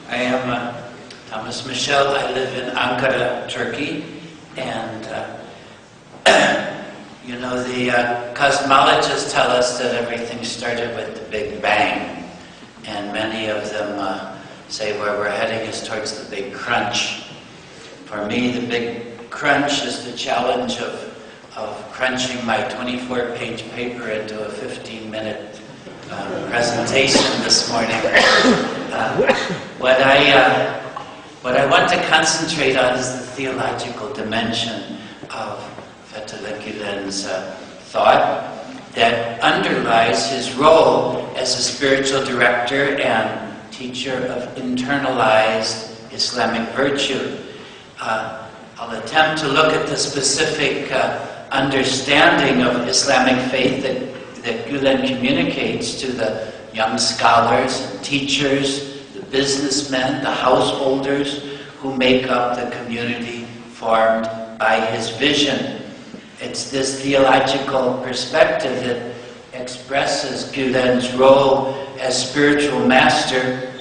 I am Thomas Michel. I live in Ankara, Turkey, and you know, the cosmologists tell us that everything started with the Big Bang, and many of them say where we're heading is towards the Big Crunch. For me, the Big Crunch is the challenge of crunching my 24-page paper into a 15-minute presentation this morning. What I want to concentrate on is the theological dimension of Fethullah Gulen's thought that underlies his role as a spiritual director and teacher of internalized Islamic virtue. I'll attempt to look at the specific understanding of Islamic faith that Gulen communicates to the young scholars and teachers, the businessmen, the householders who make up the community formed by his vision. It's this theological perspective that expresses Gulen's role as spiritual master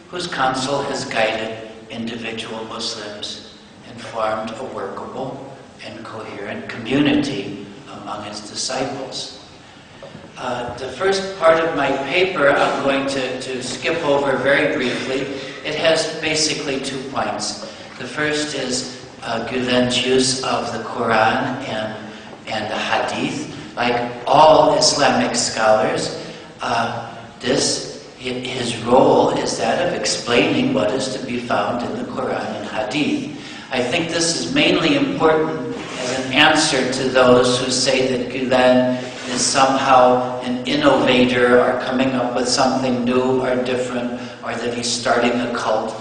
whose counsel has guided individual Muslims and formed a workable and coherent community among his disciples. The first part of my paper I'm going to skip over very briefly. It has basically 2 points. The first is Gulen's use of the Quran and the Hadith. Like all Islamic scholars, his role is that of explaining what is to be found in the Quran and Hadith. I think this is mainly important as an answer to those who say that Gulen is somehow an innovator or coming up with something new or different, or that he's starting a cult.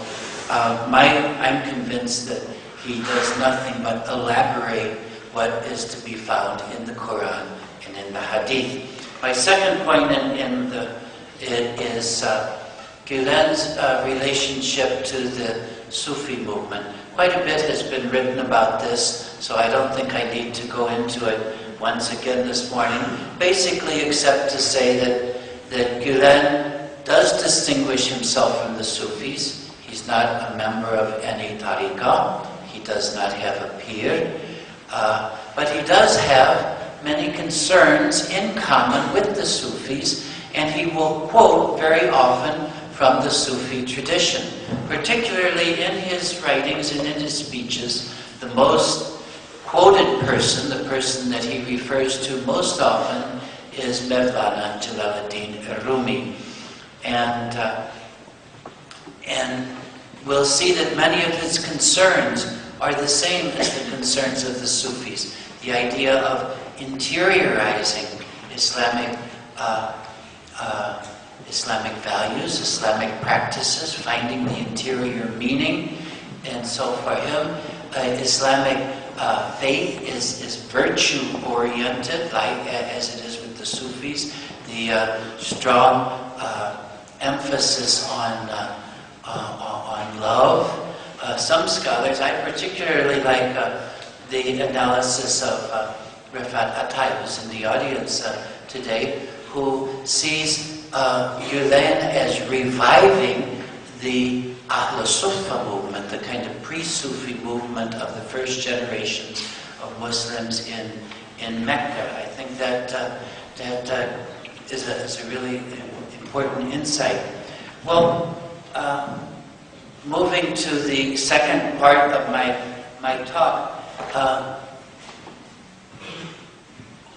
I'm convinced that he does nothing but elaborate what is to be found in the Quran and in the Hadith. My second point is Gulen's relationship to the Sufi movement. Quite a bit has been written about this, so I don't think I need to go into it once again this morning, basically except to say that Gulen does distinguish himself from the Sufis. He's not a member of any tariqah. He does not have a pir. But he does have many concerns in common with the Sufis, and he will quote very often from the Sufi tradition. Particularly in his writings and in his speeches, the most quoted person, the person that he refers to most often, is Mevlana Jalaluddin Rumi. And we'll see that many of his concerns are the same as the concerns of the Sufis. The idea of interiorizing Islamic values, Islamic practices, finding the interior meaning. And so for him, Islamic faith is virtue-oriented, like as it is with the Sufis. The strong emphasis on love. Some scholars, I particularly like the analysis of Rifat Atay, who's in the audience today, who sees Gulen as reviving the Ahl Sufa movement, the kind of pre-Sufi movement of the first generations of Muslims in Mecca. I think that is a really important insight. Well, moving to the second part of my talk,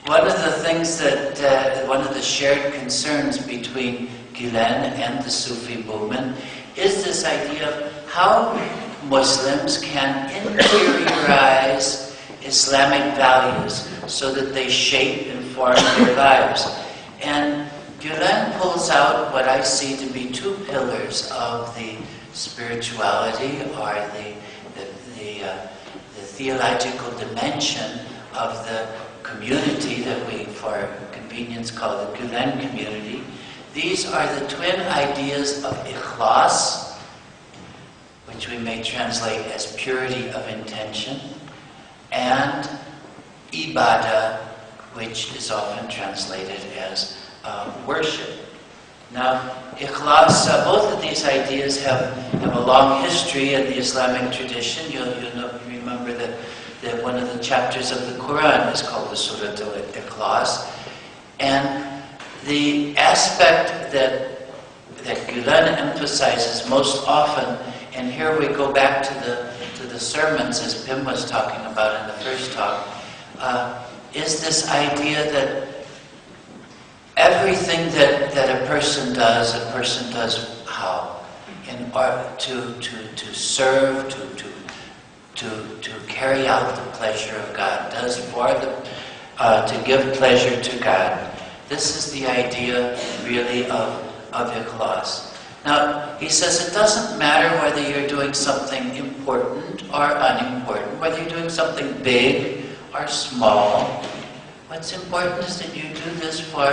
one of the things that, one of the shared concerns between Gulen and the Sufi movement is this idea of how Muslims can interiorize Islamic values so that they shape and form their lives. And Gulen pulls out what I see to be 2 pillars of the spirituality or the theological dimension of the community that we, for convenience, call the Gulen community. These are the twin ideas of ikhlas, which we may translate as purity of intention, and ibadah, which is often translated as worship. Now, ikhlas, both of these ideas have a long history in the Islamic tradition. You remember that one of the chapters of the Quran is called the Surah Al-Ikhlas. And the aspect that Gulen emphasizes most often, and here we go back to the sermons, as Pim was talking about in the first talk, is this idea that everything that a person does how? In order to serve, to carry out the pleasure of God, does for to give pleasure to God. This is the idea really of ikhlas. Now, he says it doesn't matter whether you're doing something important or unimportant, whether you're doing something big or small. What's important is that you do this for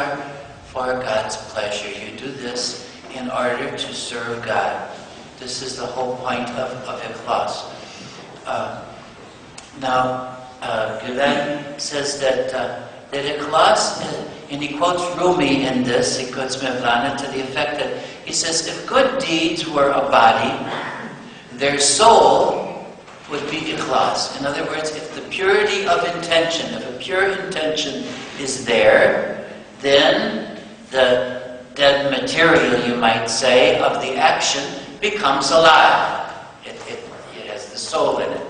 God's pleasure. You do this in order to serve God. This is the whole point of ikhlas. Now, Gulen says that ikhlas, and he quotes Rumi in this, he quotes Mevlana to the effect that, he says, if good deeds were a body, their soul would be ikhlas. In other words, if the purity of intention, if a pure intention is there, then the dead material, you might say, of the action becomes alive. It has the soul in it.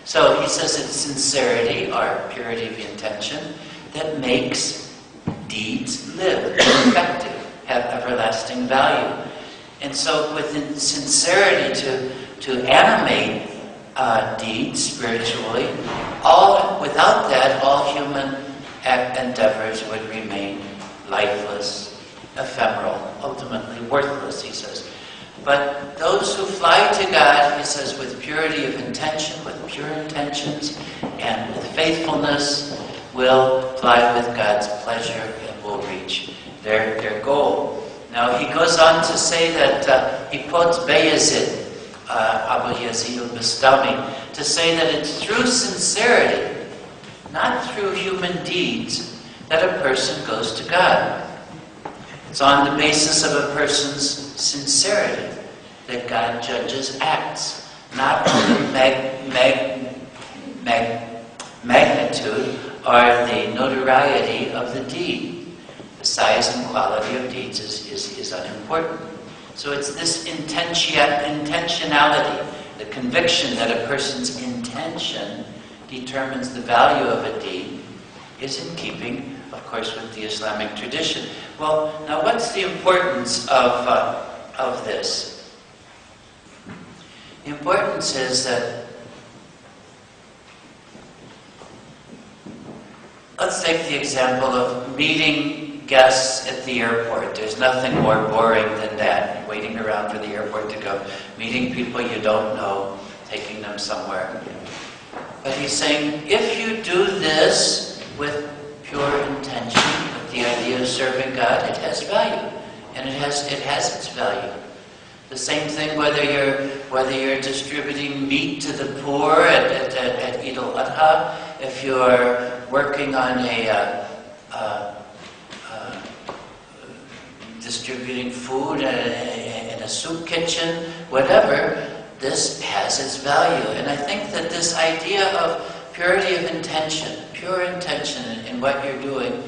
So he says it's sincerity, or purity of intention, that makes deeds live, effective, have everlasting value. And so with sincerity to animate deeds spiritually, without that, all human endeavors would remain lifeless, ephemeral, ultimately worthless, he says. But those who fly to God, he says, with purity of intention, with pure intentions, and with faithfulness, will fly with God's pleasure and will reach their goal. Now, he goes on to say that, he quotes Bayezid, Abu Yazid al-Bastami, to say that it's through sincerity, not through human deeds, that a person goes to God. It's on the basis of a person's sincerity that God judges acts, not on the magnitude or the notoriety of the deed. The size and quality of deeds is unimportant. So it's this intentionality, the conviction that a person's intention determines the value of a deed, is in keeping, of course, with the Islamic tradition. Well, now what's the importance of this? The importance is that, let's take the example of meeting guests at the airport. There's nothing more boring than that, waiting around for the airport to go, meeting people you don't know, taking them somewhere. But he's saying, if you do this with pure intention, with the idea of serving God, it has value, and it has its value. The same thing whether you're distributing meat to the poor at Eid al-Adha, if you're working on distributing food in a soup kitchen, whatever, this has its value. And I think that this idea of purity of intention, pure intention in what you're doing,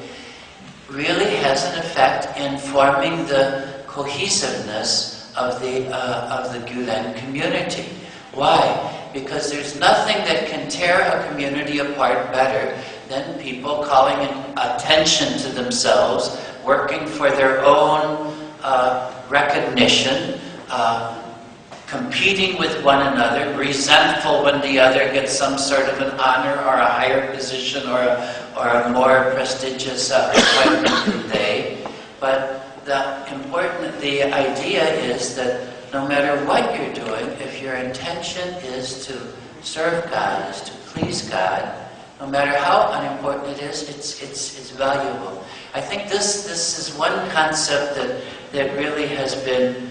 really has an effect in forming the cohesiveness of the Gulen community. Why? Because there's nothing that can tear a community apart better than people calling attention to themselves, working for their own recognition, competing with one another, resentful when the other gets some sort of an honor or a higher position or a more prestigious appointment than they. But the idea is that no matter what you're doing, if your intention is to serve God, is to please God, no matter how unimportant it is, it's valuable. I think this is one concept that really has been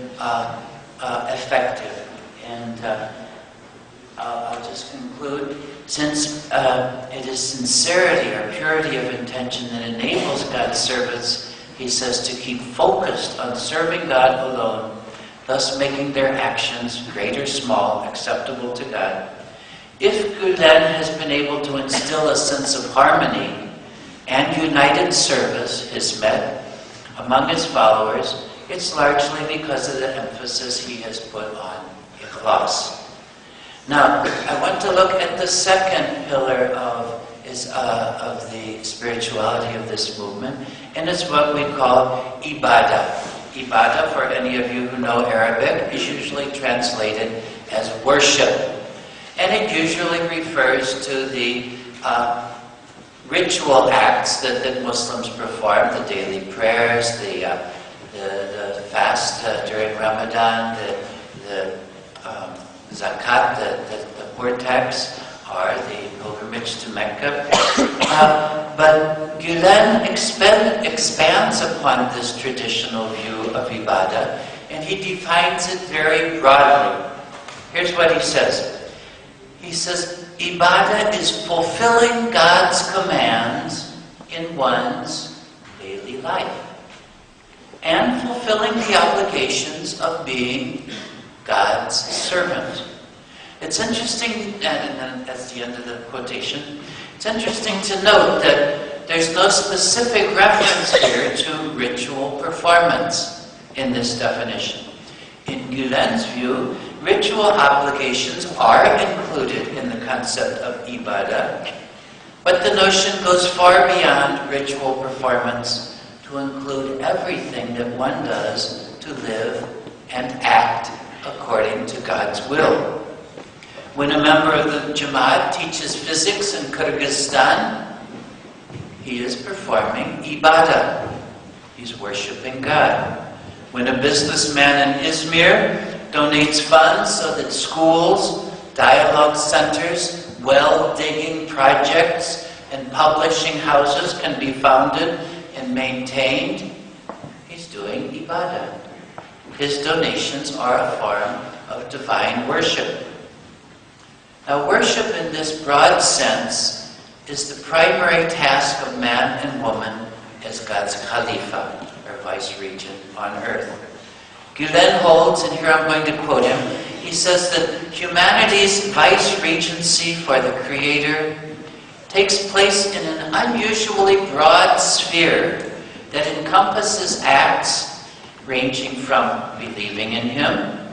effective. And I'll just conclude. Since it is sincerity or purity of intention that enables God's service he says, to keep focused on serving God alone, thus making their actions, great or small, acceptable to God. If Gulen has been able to instill a sense of harmony and united service, Hizmet, among his followers, it's largely because of the emphasis he has put on ikhlas. Now, I want to look at the second pillar of the spirituality of this movement, and it's what we call ibadah. Ibadah, for any of you who know Arabic, is usually translated as worship. And it usually refers to the ritual acts that Muslims perform, the daily prayers, the fast during Ramadan, the zakat, the poor tax, or the pilgrimage to Mecca. But Gulen expands upon this traditional view of ibadah, and he defines it very broadly. Here's what he says. He says, ibadah is fulfilling God's commands in one's daily life, and fulfilling the obligations of being God's servant. It's interesting, and then that's the end of the quotation, it's interesting to note that there's no specific reference here to ritual performance in this definition. In Gulen's view, ritual obligations are included in the concept of ibadah, but the notion goes far beyond ritual performance to include everything that one does to live and act according to God's will. When a member of the Jamaat teaches physics in Kyrgyzstan, he is performing ibadah. He's worshiping God. When a businessman in Izmir donates funds so that schools, dialogue centers, well-digging projects, and publishing houses can be founded and maintained, he's doing ibadah. His donations are a form of divine worship. Now, worship in this broad sense is the primary task of man and woman as God's Khalifa, or vice-regent on earth. Gulen holds, and here I'm going to quote him, he says that humanity's vice-regency for the Creator takes place in an unusually broad sphere that encompasses acts ranging from believing in Him,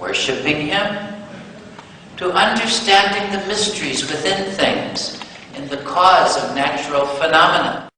worshiping Him, to understanding the mysteries within things and the cause of natural phenomena.